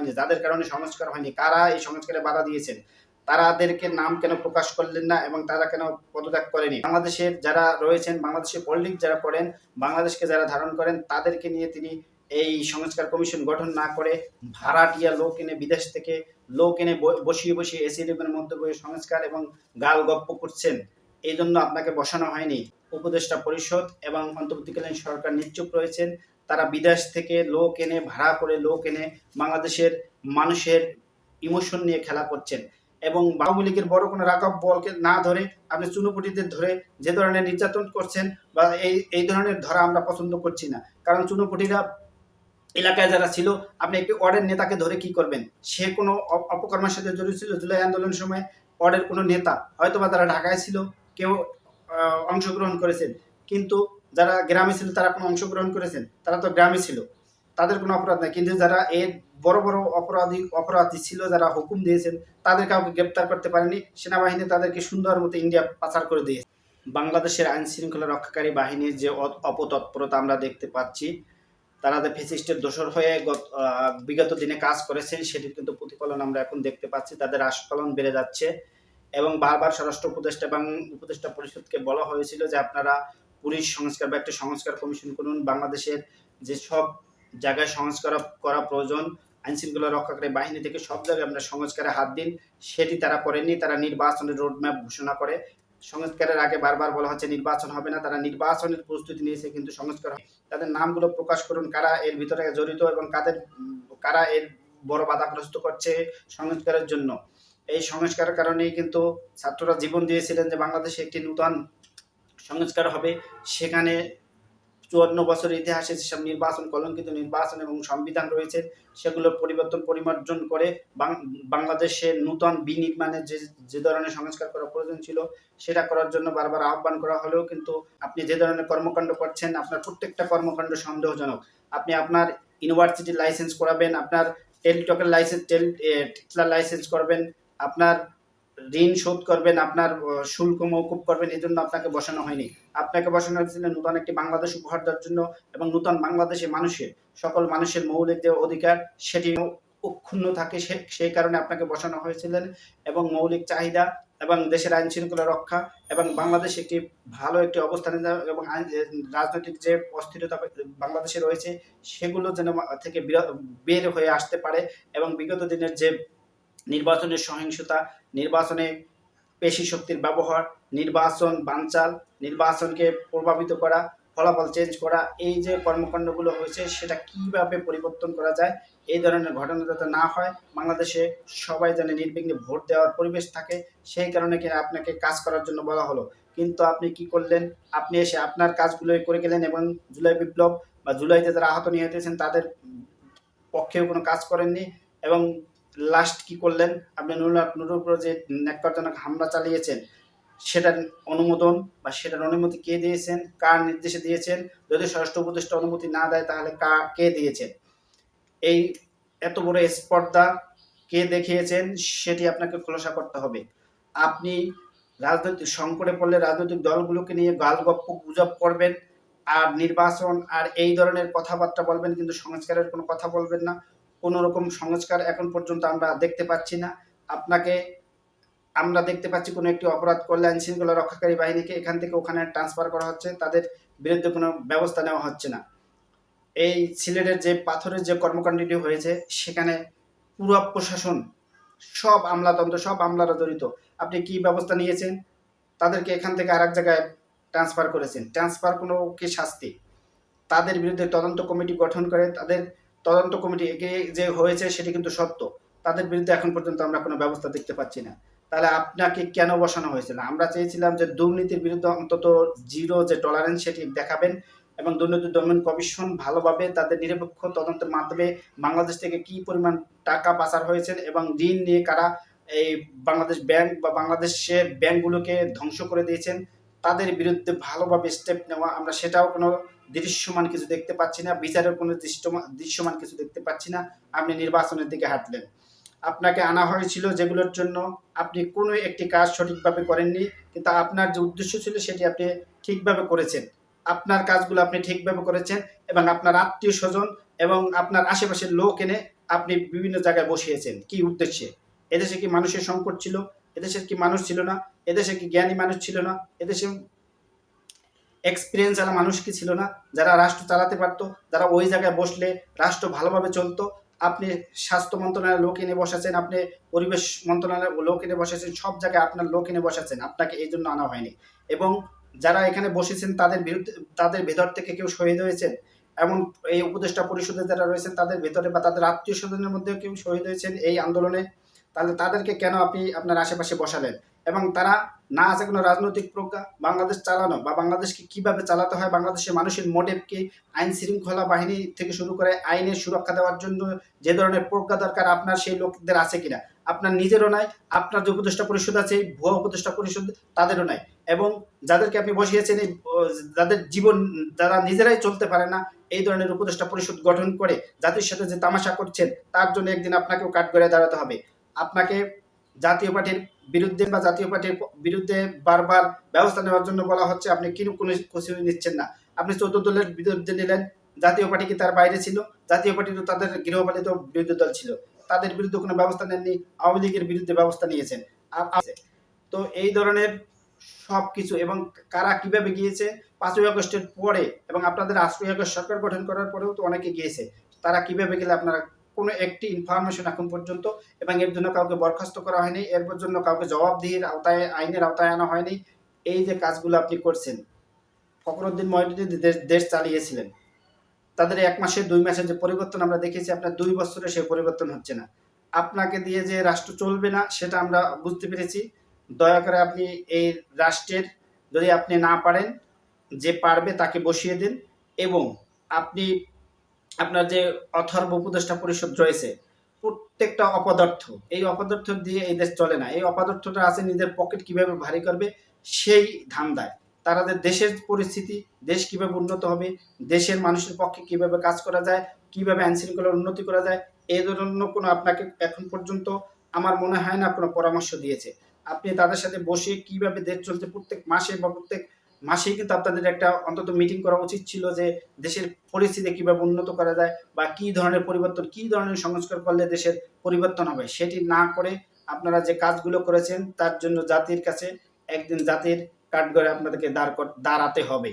হয়নি, যাদের কারণে সংস্কার হয়নি, কারা এই সংস্কারে বাধা দিয়েছেন, তাদেরকে নাম কেন প্রকাশ করলেন না এবং তারা কেন পদত্যাগ করেনি? বাংলাদেশের যারা রয়েছেন, বাংলাদেশের পলিটিক্স যারা করেন, বাংলাদেশকে যারা ধারণ করেন, তাদেরকে নিয়ে তিনি এই সংস্কার কমিশন গঠন না করে ভাড়াটিয়া লোক এনে, বিদেশ থেকে লোক এনে বসিয়ে বসিয়ে এসি রুমের মধ্যে বসে সংস্কার এবং গাল গপ্প করছেন। এই জন্য আপনাকে বসানো হয়নি। উপদেষ্টা পরিষদ এবং অন্তর্বর্তীকালীন সরকার নিশ্চুপ রয়েছেন। তারা বিদেশ থেকে লোক এনে, ভাড়া করে লোক এনে বাংলাদেশের মানুষের ইমোশন নিয়ে খেলা করছেন। এবং আওয়ামী লীগের বড় কোনো রাকাব বলকে না ধরে আপনি চুনোপুটিদের ধরে যে ধরনের নির্যাতন করছেন, বা এই ধরনের ধরা আমরা পছন্দ করছি না। কারণ চুনোপুটিরা এলাকায় যারা ছিল, আপনি একটি ওয়ার্ডের নেতাকে ধরে কি করবেন? সে কোনো অপকর্মের সাথে জড়িত ছিল জুলাই আন্দোলনের সময়? ওয়ার্ডের কোনো নেতা হয়তো বা তারা ঢাকায় ছিল, কেউ অংশগ্রহণ করেছেন, কিন্তু যারা গ্রামে ছিল তারা কোনো অংশগ্রহণ করেছেন? তারা তো গ্রামে ছিল, তাদের কোনো অপরাধ নাই। কিন্তু যারা এর বড় বড় অপরাধী ছিল, যারা হুকুম দিয়েছেন, তাদের কাউকে গ্রেপ্তার করতে পারেনি। সেনাবাহিনী তাদেরকে সুন্দর মতো ইন্ডিয়া পাচার করে দিয়েছে। বাংলাদেশের আইন শৃঙ্খলা রক্ষাকারী বাহিনীর যে অপতৎপরতা আমরা দেখতে পাচ্ছি, তারা যে ফ্যাসিস্টের দোসর হয়ে বিগত দিনে কাজ করেছেন, সেটির কিন্তু প্রতিফলন আমরা এখন দেখতে পাচ্ছি। তাদের আস্ফালন বেড়ে যাচ্ছে এবং বারবার স্বরাষ্ট্র উপদেষ্টা এবং উপদেষ্টা পরিষদকে বলা হয়েছিল যে আপনারা পুলিশ সংস্কার বা একটা সংস্কার কমিশন করুন। বাংলাদেশের যে সব জায়গায় সংস্কার করা প্রয়োজন, আইন শৃঙ্খলা রক্ষাকারী বাহিনী থেকে সব জায়গায় আপনারা সংস্কারে হাত দিন। সেটি তারা করেননি। তারা নির্বাচনের রোডম্যাপ ঘোষণা করে সংস্কারের আগে বারবার বলা হচ্ছে নির্বাচন হবে না। তারা নির্বাচনের প্রস্তুতি নিয়েছে, কিন্তু সংস্কার। তাদের নামগুলো প্রকাশ করুন, কারা এর ভিতরে জড়িত এবং কারা এর বড় বাধাগ্রস্ত করছে সংস্কারের জন্য। এই সংস্কারের কারণেই কিন্তু ছাত্ররা জীবন দিয়েছিলেন যে বাংলাদেশে একটি নূতন সংস্কার হবে। সেখানে ৫৪ বছরের ইতিহাসে যেসব নির্বাচন, কলঙ্কিত নির্বাচন এবং সংবিধান রয়েছে, সেগুলোর পরিমার্জন করে বাংলাদেশের নূতন বিনির্মাণের যে ধরনের সংস্কার করা প্রয়োজন ছিল, সেটা করার জন্য বারবার আহ্বান করা হলেও কিন্তু আপনি যে ধরনের কর্মকাণ্ড করছেন, আপনার প্রত্যেকটা কর্মকাণ্ড সন্দেহজনক। আপনি আপনার ইউনিভার্সিটির লাইসেন্স করাবেন, আপনার টেলিটকের লাইসেন্স করবেন, আপনার ঋণ শোধ করবেন, আপনার শুল্ক মওকুফ করবেন। এই জন্য আপনাকে বসানো হয়নি। আপনাকে বসানো হয়েছিল নূতন একটি বাংলাদেশ উপহার দেওয়ার জন্য এবং নূতন বাংলাদেশে সকল মানুষের মৌলিক যে অধিকার, সেটি অক্ষুণ্ণ থাকে, সেই কারণে আপনাকে বসানো হয়েছিলেন। এবং মৌলিক চাহিদা এবং দেশের আইন শৃঙ্খলা রক্ষা এবং বাংলাদেশ একটি ভালো একটি অবস্থানে এবং রাজনৈতিক যে অস্থিরতা বাংলাদেশে রয়েছে, সেগুলো যেন থেকে বের হয়ে আসতে পারে। এবং বিগত দিনের যে নির্বাচনের সহিংসতা, নির্বাচনে পেশি শক্তির ব্যবহার, নির্বাচন বানচাল, নির্বাচনকে প্রভাবিত করা, ফলাফল চেঞ্জ করা, এই যে কর্মকাণ্ডগুলো হয়েছে, সেটা কিভাবে পরিবর্তন করা যায়, এই ধরনের ঘটনা যাতে না হয়, বাংলাদেশে সবাই যেন নির্বিঘ্নে ভোট দেওয়ার পরিবেশ থাকে, সেই কারণে কি আপনাকে কাজ করার জন্য বলা হলো। কিন্তু আপনি কি করলেন? আপনি এসে আপনার কাজগুলোই করে গেলেন এবং জুলাই বিপ্লব বা জুলাইতে যারা আহত নিহত হয়েছেন তাদের পক্ষেও কোনো কাজ করেননি। এবং লাস্ট কি করলেন? আপনি নুরুর উপর যে ন্যাক্কারজনক হামলা চালিয়েছেন, সেটার অনুমোদন বা সেটার অনুমতি কে দিয়েছেন? কার নির্দেশে দিয়েছেন? যদি স্বরাষ্ট্র উপদেষ্টা অনুমতি না দেয়, তাহলে কে দিয়েছেন? এই এত বড় স্পর্ধা কে দেখিয়েছেন, সেটি আপনাকে খোলাসা করতে হবে। আপনি রাজনৈতিক সংকটে পড়লে রাজনৈতিক দলগুলোকে নিয়ে গালগপ্প গুজব করবেন, আর নির্বাচন আর এই ধরনের কথাবার্তা বলবেন, কিন্তু সংস্কারের কোনো কথা বলবেন না। কোনো রকম সংস্কার এখন পর্যন্ত আমরা দেখতে পাচ্ছি না। আমরা দেখতে পাচ্ছি কোনো একটি অপরাধ করলে আইন শৃঙ্খলা রক্ষাকারী বাহিনীকে এখান থেকে ওখানে ট্রান্সফার করা হচ্ছে, তাদের বিরুদ্ধে কোনো ব্যবস্থা নেওয়া হচ্ছে না। এই সিলেটের যে পাথরের যে কর্মকাণ্ডটি হয়েছে, সেখানে পুরো প্রশাসন, সব আমলাতন্ত্র, সব আমলারা জড়িত। আপনি কি ব্যবস্থা নিয়েছেন? তাদেরকে এখান থেকে আরেক জায়গায় ট্রান্সফার করেছেন। ট্রান্সফার কোনো কি শাস্তি? তাদের বিরুদ্ধে তদন্ত কমিটি গঠন করে, তাদের তদন্ত কমিটি যে হয়েছে সেটি কিন্তু সত্য, তাদের বিরুদ্ধে এখন পর্যন্ত আমরা কোনো ব্যবস্থা দেখতে পাচ্ছি না। তাহলে আপনাকে কেন বসানো হয়েছিল? আমরা চেয়েছিলাম যে দুর্নীতির বিরুদ্ধে অন্তত জিরো যে টলারেন্স, সেটি দেখাবেন এবং দুর্নীতি দমন কমিশন ভালোভাবে তাদের নিরপেক্ষ তদন্তের মাধ্যমে বাংলাদেশ থেকে কি পরিমাণ টাকা পাচার হয়েছে এবং ঋণ নিয়ে কারা এই বাংলাদেশ ব্যাংক বা বাংলাদেশের ব্যাংকগুলোকে ধ্বংস করে দিয়েছেন, তাদের বিরুদ্ধে ভালোভাবে স্টেপ নেওয়া। আমরা সেটাও কোনো দৃশ্যমান কিছু দেখতে পাচ্ছি না, বিচারের কোনো দৃশ্যমান কিছু দেখতে পাচ্ছি না। আপনি নির্বাচনের দিকে হাঁটলেন। আপনাকে আনা হয়েছিল যেগুলোর জন্য আপনি কোনো একটি কাজ সঠিকভাবে করেননি, কিন্তু আপনার যে উদ্দেশ্য ছিল সেটি আপনি ঠিকভাবে করেছেন। আপনার কাজগুলো আপনি ঠিকভাবে করেছেন এবং আপনার আত্মীয় স্বজন এবং আপনার আশেপাশের লোক এনে আপনি বিভিন্ন জায়গায় বসিয়েছেন কি উদ্দেশ্যে? এদেশে কি মানুষের সংকট ছিল? এদেশের কি মানুষ ছিল না? এদেশে কি জ্ঞানী মানুষ ছিল না? এদেশে এক্সপিরিয়েন্স যারা মানুষ কি ছিল না, যারা রাষ্ট্র চালাতে পারতো, যারা ওই জায়গায় বসলে রাষ্ট্র ভালোভাবে চলতো? আপনি স্বাস্থ্য মন্ত্রণালয়ের লোক এনে বসাচ্ছেন, আপনি পরিবেশ মন্ত্রণালয়ের লোক এনে বসাচ্ছেন, সব জায়গায় আপনার লোক এনে বসাচ্ছেন, আপনাকে এই জন্য আনা হয়নি। এবং যারা এখানে বসেছেন তাদের বিরুদ্ধে, তাদের ভেতর থেকে কেউ শহীদ হয়েছেন? এমন এই উপদেষ্টা পরিষদে যারা রয়েছেন তাদের ভেতরে বা তাদের আত্মীয় স্বজনের মধ্যেও কেউ শহীদ হয়েছেন এই আন্দোলনে? তাহলে তাদেরকে কেন আপনি আপনার আশেপাশে বসালেন? এবং তারা না আছে কোনো রাজনৈতিক প্রজ্ঞা বাংলাদেশ চালানো বা বাংলাদেশকে কিভাবে চালাতে হয়, বাংলাদেশের মানুষের মোটিভ কি, আইন শৃঙ্খলা বাহিনী থেকে শুরু করে আইনের সুরক্ষা দেওয়ার জন্য যে ধরনের প্রজ্ঞা দরকার আপনার সেই লোকদের আছে কিনা? আপনার নিজেরও নাই, আপনার যে উপদেষ্টা পরিষদ আছে এই ভুয়া উপদেষ্টা পরিষদ তাদেরও নাই। এবং যাদেরকে আপনি বসিয়েছেন এই যাদের জীবন যারা নিজেরাই চলতে পারে না, এই ধরনের উপদেষ্টা পরিষদ গঠন করে জাতির সাথে যে তামাশা করছেন তার জন্য একদিন আপনাকেও কাঠগড়ায় দাঁড়াতে হবে। আপনাকে জাতীয় পার্টির বিরুদ্ধে বা জাতীয় পার্টির বিরুদ্ধে বারবার ব্যবস্থা নেওয়ার জন্য বলা হচ্ছে, আপনি কোনো কিছুই নিচ্ছেন না। আপনি ১৪ দলের বিরুদ্ধে নিলেন, জাতীয় পার্টি কি তার বাইরে ছিল? জাতীয় পার্টি তো তাদের গৃহপালিত বিরোধী দল ছিল, তাদের বিরুদ্ধে কোনো ব্যবস্থা নেননি। আওয়ামী লীগের বিরুদ্ধে ব্যবস্থা নিয়েছেন। তো এই ধরনের সবকিছু এবং কারা কিভাবে গিয়েছে ৫ই আগস্টের পরে এবং আপনাদের ৮ই আগস্ট সরকার গঠন করার পরেও তো অনেকে গিয়েছে। তারা কিভাবে গেলে আপনারা কোনো একটি ইনফরমেশন এখন পর্যন্ত, এবং এর জন্য কাউকে বরখাস্ত করা হয়নি, এর জন্য কাউকে জবাবদিহির আওতায় আইনের আওতায় আনা হয়নি। এই যে কাজগুলো আপনি করছেন, ফখরুদ্দিন মহিউদ্দিন দেশ চালিয়েছিলেন, তাদের ১ মাসে ২ মাসের যে পরিবর্তন আমরা দেখেছি, আপনার ২ বছরে সেই পরিবর্তন হচ্ছে না। আপনাকে দিয়ে যে রাষ্ট্র চলবে না সেটা আমরা বুঝতে পেরেছি। দয়া করে আপনি এই রাষ্ট্রের, যদি আপনি না পারেন, যে পারবে তাকে বসিয়ে দিন। এবং আপনি আপনার যে অথর্ব উপদেষ্টা পরিষদ রয়েছে প্রত্যেকটা অপদার্থ, এই অপদার্থ দিয়ে এই দেশ চলে না। এই অপদার্থটা আছে নিজের পকেট কিভাবে ভারী করবে সেই ধান্দায়। তারা যে দেশের পরিস্থিতি, দেশ কিভাবে উন্নত হবে, দেশের মানুষের পক্ষে কিভাবে কাজ করা যায়, কিভাবে আইন শৃঙ্খলার উন্নতি করা যায়, এই ধরনের কোনো আপনাকে এখন পর্যন্ত আমার মনে হয় না কোনো পরামর্শ দিয়েছে। আপনি তাদের সাথে বসে কিভাবে দেশ চলছে প্রত্যেক মাসে বা প্রত্যেক মাসেই কিন্তু আপনাদের একটা অন্তত মিটিং করা উচিত ছিল, যে দেশের পরিস্থিতি কিভাবে উন্নত করা যায় বা কি ধরনের পরিবর্তন, কি ধরনের সংস্কার করলে দেশের পরিবর্তন হবে, সেটি না করে আপনারা যে কাজগুলো করেছেন তার জন্য জাতির কাছে একদিন জাতির কাঠগড়ায় আপনাদেরকে দাঁড়াতে হবে।